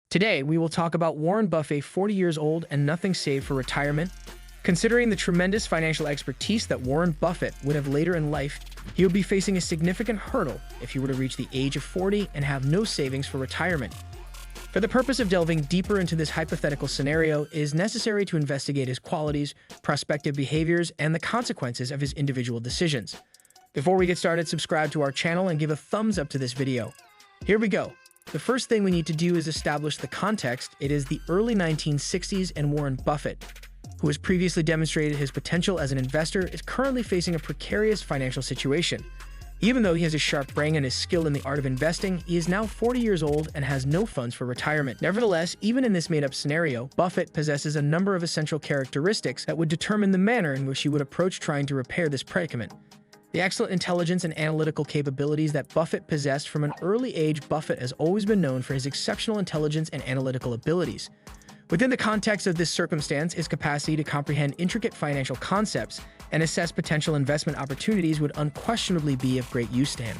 Today, we will talk about Warren Buffett, 40 years old and nothing saved for retirement. Considering the tremendous financial expertise that Warren Buffett would have later in life, he would be facing a significant hurdle if he were to reach the age of 40 and have no savings for retirement. For the purpose of delving deeper into this hypothetical scenario, it is necessary to investigate his qualities, prospective behaviors, and the consequences of his individual decisions. Before we get started, subscribe to our channel and give a thumbs up to this video. Here we go. The first thing we need to do is establish the context. It is the early 1960s, and Warren Buffett, who has previously demonstrated his potential as an investor, is currently facing a precarious financial situation. Even though he has a sharp brain and is skilled in the art of investing, he is now 40 years old and has no funds for retirement. Nevertheless, even in this made-up scenario, Buffett possesses a number of essential characteristics that would determine the manner in which he would approach trying to repair this predicament. The excellent intelligence and analytical capabilities that Buffett possessed from an early age. Buffett has always been known for his exceptional intelligence and analytical abilities. Within the context of this circumstance, his capacity to comprehend intricate financial concepts and assess potential investment opportunities would unquestionably be of great use to him.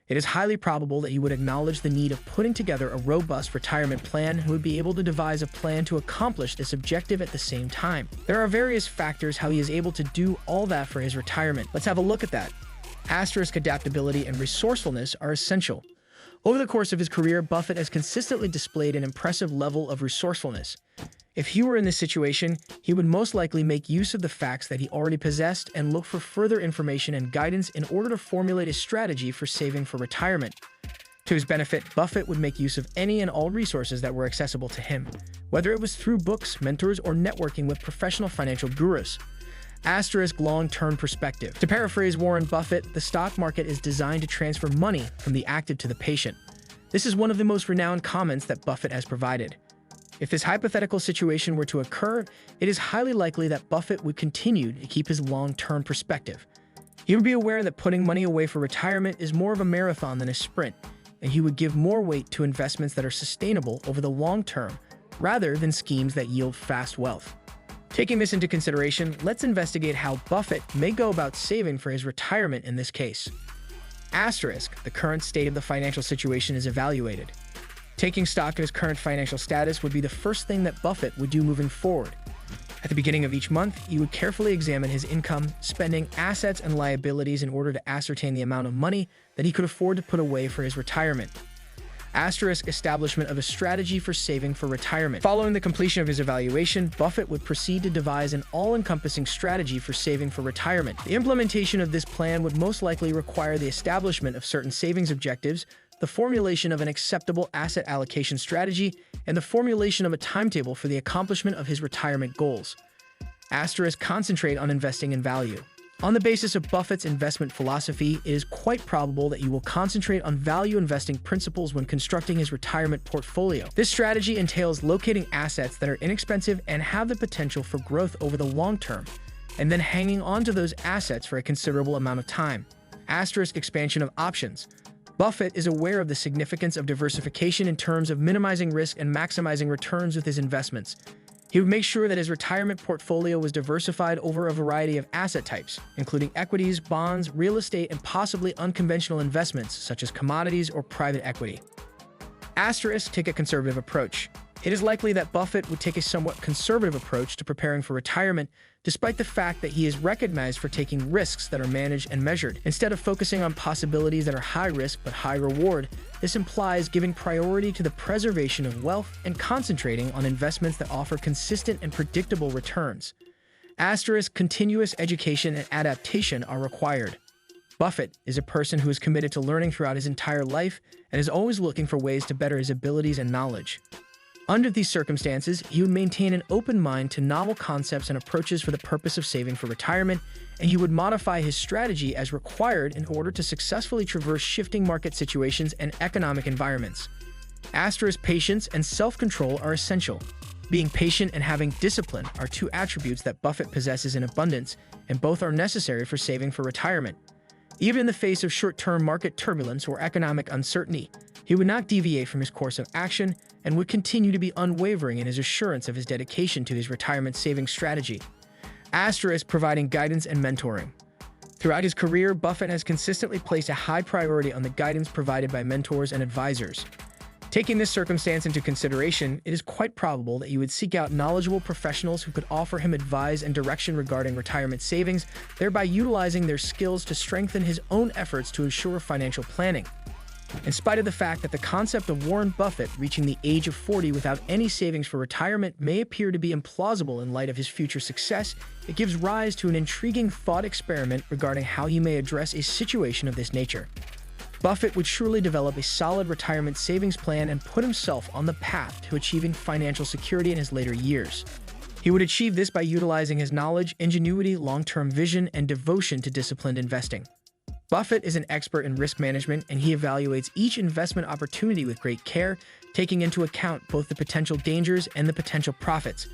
It is highly probable that he would acknowledge the need of putting together a robust retirement plan and would be able to devise a plan to accomplish this objective at the same time. There are various factors how he is able to do all that for his retirement. Let's have a look at that. Adaptability and resourcefulness are essential. Over the course of his career, Buffett has consistently displayed an impressive level of resourcefulness. If he were in this situation, he would most likely make use of the facts that he already possessed and look for further information and guidance in order to formulate a strategy for saving for retirement. To his benefit, Buffett would make use of any and all resources that were accessible to him, whether it was through books, mentors, or networking with professional financial gurus. Long-term perspective. To paraphrase Warren Buffett, the stock market is designed to transfer money from the active to the patient. This is one of the most renowned comments that Buffett has provided. If this hypothetical situation were to occur, it is highly likely that Buffett would continue to keep his long-term perspective. He would be aware that putting money away for retirement is more of a marathon than a sprint, and he would give more weight to investments that are sustainable over the long term, rather than schemes that yield fast wealth. Taking this into consideration, let's investigate how Buffett may go about saving for his retirement in this case. The current state of the financial situation is evaluated. Taking stock of his current financial status would be the first thing that Buffett would do moving forward. At the beginning of each month, he would carefully examine his income, spending, assets, and liabilities in order to ascertain the amount of money that he could afford to put away for his retirement. Establishment of a strategy for saving for retirement. Following the completion of his evaluation, Buffett would proceed to devise an all-encompassing strategy for saving for retirement. The implementation of this plan would most likely require the establishment of certain savings objectives, the formulation of an acceptable asset allocation strategy, and the formulation of a timetable for the accomplishment of his retirement goals. Concentrate on investing in value. On the basis of Buffett's investment philosophy, it is quite probable that he will concentrate on value investing principles when constructing his retirement portfolio. This strategy entails locating assets that are inexpensive and have the potential for growth over the long term, and then hanging on to those assets for a considerable amount of time. Expansion of options. Buffett is aware of the significance of diversification in terms of minimizing risk and maximizing returns with his investments. He would make sure that his retirement portfolio was diversified over a variety of asset types, including equities, bonds, real estate, and possibly unconventional investments such as commodities or private equity. Take a conservative approach. It is likely that Buffett would take a somewhat conservative approach to preparing for retirement, despite the fact that he is recognized for taking risks that are managed and measured. Instead of focusing on possibilities that are high risk but high reward, this implies giving priority to the preservation of wealth and concentrating on investments that offer consistent and predictable returns. Continuous education and adaptation are required. Buffett is a person who is committed to learning throughout his entire life and is always looking for ways to better his abilities and knowledge. Under these circumstances, he would maintain an open mind to novel concepts and approaches for the purpose of saving for retirement, and he would modify his strategy as required in order to successfully traverse shifting market situations and economic environments. Patience and self-control are essential. Being patient and having discipline are two attributes that Buffett possesses in abundance, and both are necessary for saving for retirement. Even in the face of short-term market turbulence or economic uncertainty, he would not deviate from his course of action and would continue to be unwavering in his assurance of his dedication to his retirement saving strategy. Providing guidance and mentoring. Throughout his career, Buffett has consistently placed a high priority on the guidance provided by mentors and advisors. Taking this circumstance into consideration, it is quite probable that you would seek out knowledgeable professionals who could offer him advice and direction regarding retirement savings, thereby utilizing their skills to strengthen his own efforts to ensure financial planning. In spite of the fact that the concept of Warren Buffett reaching the age of 40 without any savings for retirement may appear to be implausible in light of his future success, it gives rise to an intriguing thought experiment regarding how he may address a situation of this nature. Buffett would surely develop a solid retirement savings plan and put himself on the path to achieving financial security in his later years. He would achieve this by utilizing his knowledge, ingenuity, long-term vision, and devotion to disciplined investing. Buffett is an expert in risk management, and he evaluates each investment opportunity with great care, taking into account both the potential dangers and the potential profits.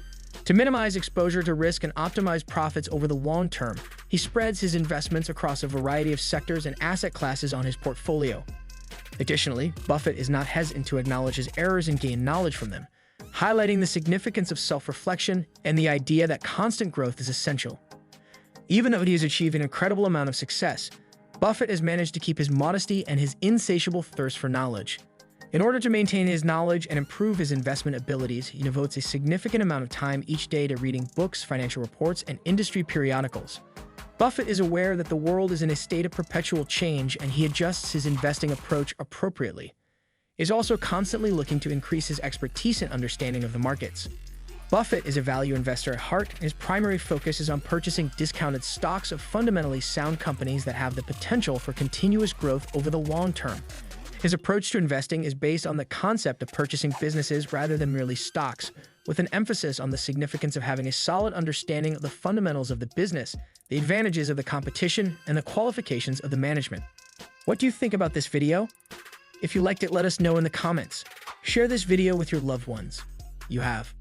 To minimize exposure to risk and optimize profits over the long term, he spreads his investments across a variety of sectors and asset classes on his portfolio. Additionally, Buffett is not hesitant to acknowledge his errors and gain knowledge from them, highlighting the significance of self-reflection and the idea that constant growth is essential. Even though he has achieved an incredible amount of success, Buffett has managed to keep his modesty and his insatiable thirst for knowledge. In order to maintain his knowledge and improve his investment abilities, he devotes a significant amount of time each day to reading books, financial reports, and industry periodicals. Buffett is aware that the world is in a state of perpetual change, and he adjusts his investing approach appropriately. He is also constantly looking to increase his expertise and understanding of the markets. Buffett is a value investor at heart, and his primary focus is on purchasing discounted stocks of fundamentally sound companies that have the potential for continuous growth over the long term. His approach to investing is based on the concept of purchasing businesses rather than merely stocks, with an emphasis on the significance of having a solid understanding of the fundamentals of the business, the advantages of the competition, and the qualifications of the management. What do you think about this video? If you liked it, let us know in the comments. Share this video with your loved ones. You have